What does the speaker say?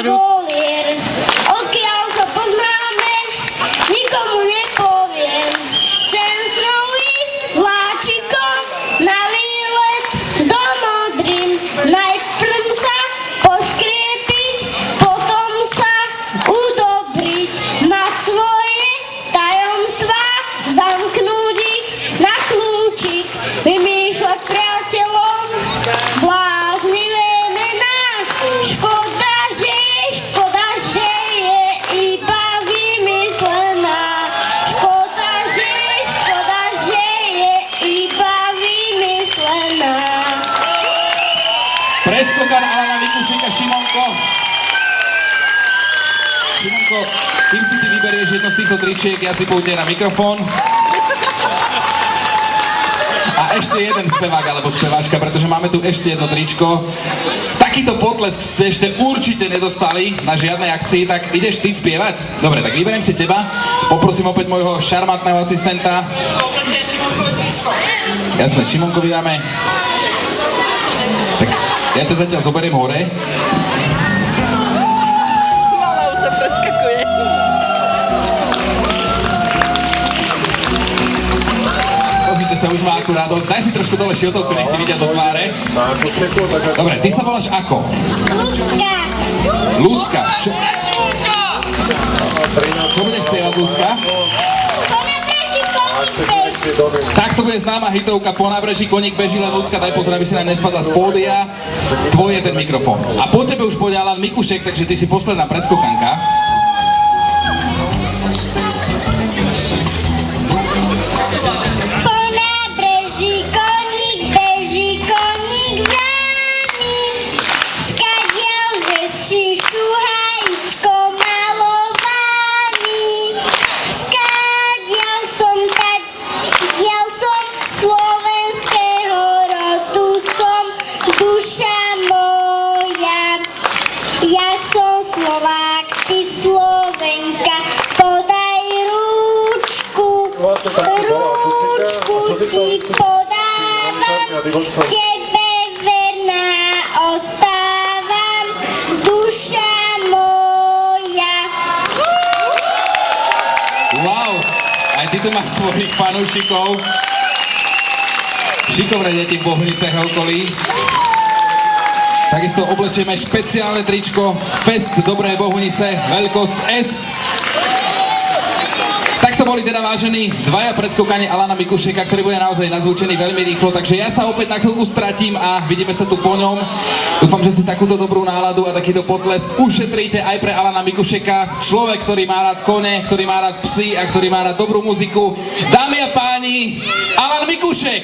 volier. Odkiaľ sa poznáme, nikomu nepoviem. Chcem s ňou ísť vláčikom na výlet do Modrín. Najprv sa poškriepiť, potom sa udobriť, mať svoje tajomstvá, zamknúť ich na kľúčik, vymýšľať priateľom bláznivé mená. Škoda, že je iba vymyslená. Škoda, že je iba vymyslená. Predskokan Alana Mikušeka, Šimonko. Šimonko, kým si ty vyberieš jedno z týchto tričiek, ja si pôjdem na mikrofón. A ešte jeden spevák alebo speváčka, pretože máme tu ešte jedno tričko. Takýto potlesk ste ešte určite nedostali na žiadnej akcii, tak ideš ty spievať? Dobre, tak vyberiem si teba. Poprosím opäť môjho šarmantného asistenta. Jasné, Šimonkovi dáme. Tak ja ťa zatiaľ zoberiem hore. Pozrite sa, už má akú radosť. Daj si trošku dole šiltovku, nech ti vidia do tváre. Dobre, ty sa voláš ako? Ľudská. Ľudská. Čo budeš spievať, Ľudská? Po nábreží koník beží. Tak to bude známa hitovka Po nábreží koník beží, len Ľudská, daj pozor, aby si nám nespadla z pódia. Tvoj je ten mikrofón. A po tebe už pôjde Alan Mikušek, takže ty si posledná predskokanka. Po nábreží koník beží, koník bráni. Skadiaľ, že si šuhajíčko malovaný. Skadiaľ som slovenského rodu som, duša moja. Ja som Slovák, ty Slovenka, podaj ručku. Ručku ti podávam, tebe verná ostávam, duša moja. Wow, aj ty tu máš svojich fanúšikov. Šikovné deti v Bohunice a okolí. Takisto oblečieme špeciálne tričko Fest Dobré Bohunice, veľkosť S. Tak to boli teda vážení dvaja predskokani Alana Mikušeka, ktorý bude naozaj nazvučený veľmi rýchlo, takže ja sa opäť na chvíľku stratím a vidíme sa tu po ňom. Dúfam, že si takúto dobrú náladu a takýto potlesk ušetríte aj pre Alana Mikušeka, človek, ktorý má rád kone, ktorý má rád psy a ktorý má rád dobrú muziku. Dámy a páni, Alan Mikušek!